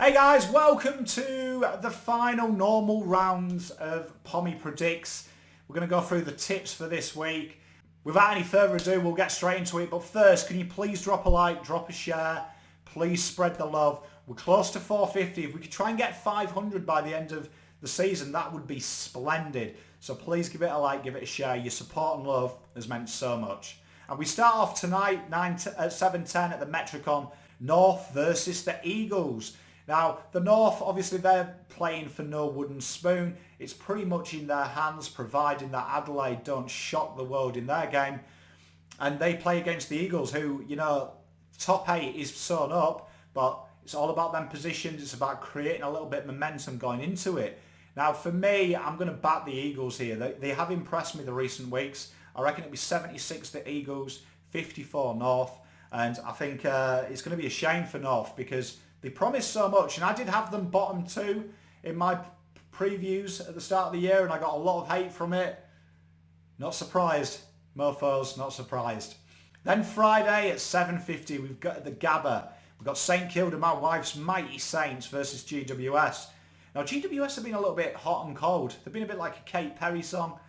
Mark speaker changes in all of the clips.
Speaker 1: Hey guys, welcome to the final normal rounds of Pommy Predicts. We're going to go through the tips for this week. Without any further ado, we'll get straight into it. But first, can you please drop a like, drop a share, please spread the love. We're close to 450. If we could try and get 500 by the end of the season, that would be splendid. So please give it a like, give it a share. Your support and love has meant so much. And we start off tonight at 7:10 at the Metricon, North versus the Eagles. Now, the North, obviously, they're playing for no wooden spoon. It's pretty much in their hands, providing that Adelaide don't shock the world in their game. And they play against the Eagles, who, you know, top 8 is sewn up, but it's all about them positions. It's about creating a little bit of momentum going into it. Now, for me, I'm going to back the Eagles here. They have impressed me the recent weeks. I reckon it'll be 76 the Eagles, 54 North. And I think it's going to be a shame for North because they promised so much, and I did have them bottom 2 in my previews at the start of the year, and I got a lot of hate from it. Not surprised, mofos, not surprised. Then Friday at 7:50, we've got the Gabba. We've got St Kilda, my wife's mighty Saints versus GWS. Now, GWS have been a little bit hot and cold. They've been a bit like a Katy Perry song,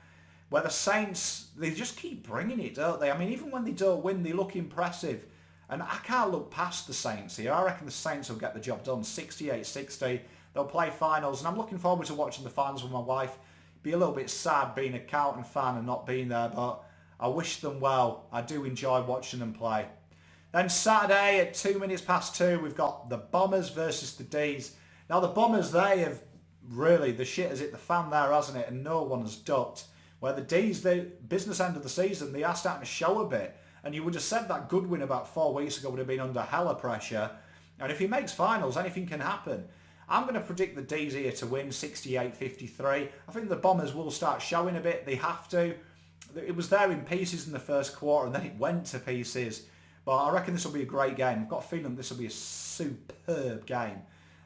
Speaker 1: where the Saints, they just keep bringing it, don't they? I mean, even when they don't win, they look impressive. And I can't look past the Saints here. I reckon the Saints will get the job done. 68-60. They'll play finals. And I'm looking forward to watching the finals with my wife. Be a little bit sad being a Carlton fan and not being there. But I wish them well. I do enjoy watching them play. Then Saturday at 2:02, we've got the Bombers versus the D's. Now the Bombers, they have really, the shit has hit the fan there, hasn't it? And no one has ducked. Where the D's, the business end of the season, they are starting to show a bit. And you would have said that Goodwin about 4 weeks ago would have been under hella pressure. And if he makes finals, anything can happen. I'm going to predict the D's here to win 68-53. I think the Bombers will start showing a bit. They have to. It was there in pieces in the first quarter and then it went to pieces. But I reckon this will be a great game. I've got a feeling this will be a superb game.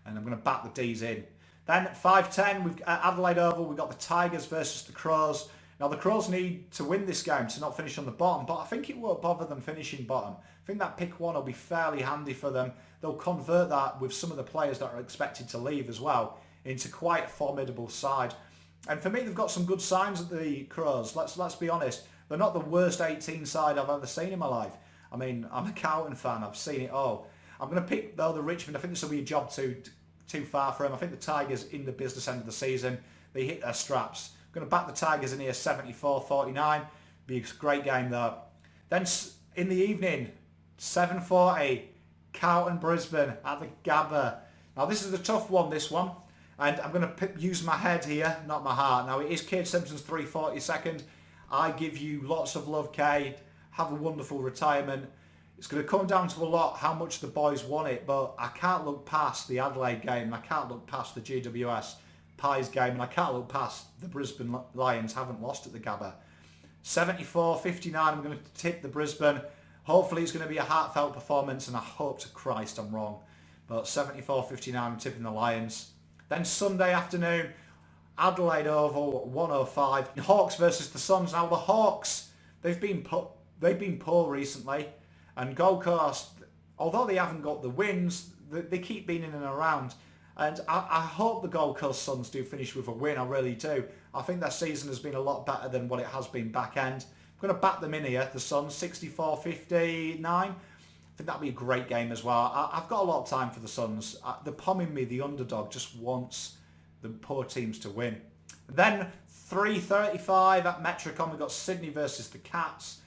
Speaker 1: And I'm going to back the D's in. Then at 5:10, we've at Adelaide Oval, we've got the Tigers versus the Crows. Now, the Crows need to win this game to not finish on the bottom, but I think it won't bother them finishing bottom. I think that pick 1 will be fairly handy for them. They'll convert that with some of the players that are expected to leave as well into quite a formidable side. And for me, they've got some good signs at the Crows. Let's be honest. They're not the worst 18 side I've ever seen in my life. I mean, I'm a Carlton fan. I've seen it all. I'm going to pick, though, the Richmond. I think this will be a job too far for them. I think the Tigers in the business end of the season, they hit their straps. Going to back the Tigers in here 74-49. Be a great game though. Then in the evening, 7:40, Carlton Brisbane at the Gabba. Now this is a tough one, this one. And I'm going to use my head here, not my heart. Now it is Cade Simpson's 342nd. I give you lots of love, Cade. Have a wonderful retirement. It's going to come down to a lot how much the boys want it, but I can't look past the Adelaide game and I can't look past the GWS Pies game, and I can't look past the Brisbane Lions haven't lost at the Gabba. 74-59, I'm going to tip the Brisbane. Hopefully it's going to be a heartfelt performance, and I hope to Christ I'm wrong. But 74-59, I'm tipping the Lions. Then Sunday afternoon, Adelaide Oval, 105. Hawks versus the Suns. Now the Hawks, they've been poor recently, and Gold Coast, although they haven't got the wins, they keep being in and around. And I hope the Gold Coast Suns do finish with a win, I really do. I think their season has been a lot better than what it has been back end. I'm going to back them in here, the Suns, 64-59. I think that'll be a great game as well. I've got a lot of time for the Suns. They're pomming me, the underdog just wants the poor teams to win. Then 3:35 at Metricon, we've got Sydney versus the Cats.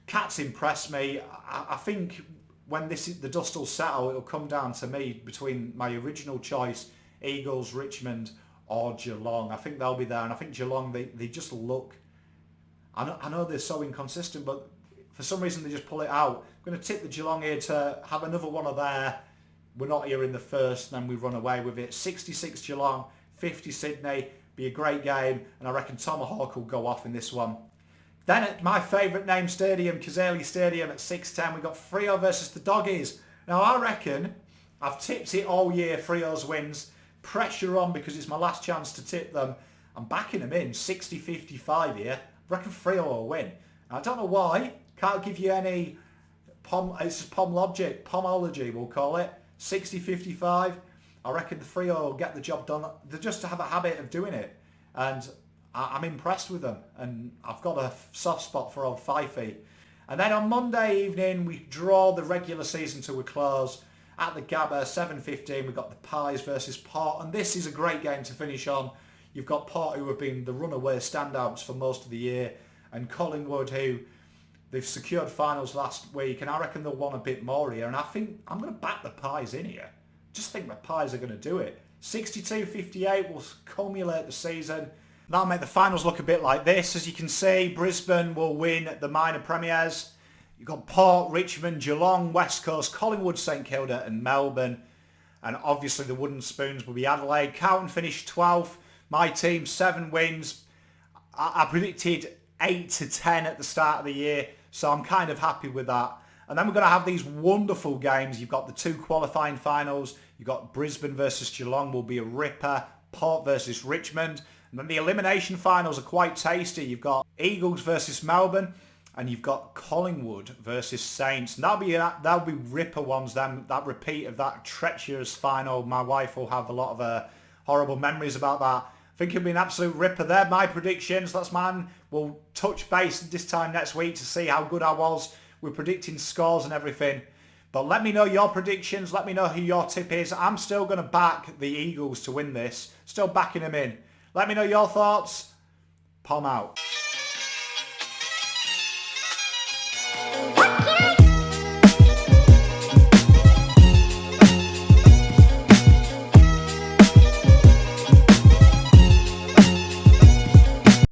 Speaker 1: Cats impress me. I think when the dust will settle, it'll come down to me between my original choice, Eagles, Richmond, or Geelong. I think they'll be there, and I think Geelong, they just look. I know they're so inconsistent, but for some reason they just pull it out. I'm going to tip the Geelong here to have another one of their, we're not here in the first, and then we run away with it. 66 Geelong, 50 Sydney. Be a great game, and I reckon Tomahawk will go off in this one. Then at my favourite name stadium, Kazali Stadium at 6:10, we've got Freo versus the Doggies. Now I reckon, I've tipped it all year, Freo's wins. Pressure on because it's my last chance to tip them. I'm backing them in, 60-55 here. I reckon Freo will win. I don't know why, can't give you any, it's just pomology, we'll call it. 60-55. I reckon the Freo will get the job done. They just have a habit of doing it. And I'm impressed with them. And I've got a soft spot for old Fifey. And then on Monday evening, we draw the regular season to a close at the Gabba, 7:15. We've got the Pies versus Port. And this is a great game to finish on. You've got Port, who have been the runaway standouts for most of the year, and Collingwood, who they've secured finals last week, and I reckon they'll want a bit more here. And I think I'm going to back the Pies in here. Just think the Pies are going to do it. 62-58 will culminate the season. That'll make the finals look a bit like this. As you can see, Brisbane will win the minor premiers. You've got Port, Richmond, Geelong, West Coast, Collingwood, St Kilda and Melbourne. And obviously the wooden spoons will be Adelaide. Carlton finished 12th. My team, 7 wins. I predicted 8 to 10 at the start of the year, so I'm kind of happy with that. And then we're going to have these wonderful games. You've got the 2 qualifying finals. You've got Brisbane versus Geelong will be a ripper. Port versus Richmond. And then the elimination finals are quite tasty. You've got Eagles versus Melbourne. And you've got Collingwood versus Saints. And that'll be ripper ones then. That repeat of that treacherous final. My wife will have a lot of horrible memories about that. I think it'll be an absolute ripper there. My predictions. That's mine. We'll touch base this time next week to see how good I was. We're predicting scores and everything. But let me know your predictions. Let me know who your tip is. I'm still going to back the Eagles to win this. Still backing them in. Let me know your thoughts. Pom out.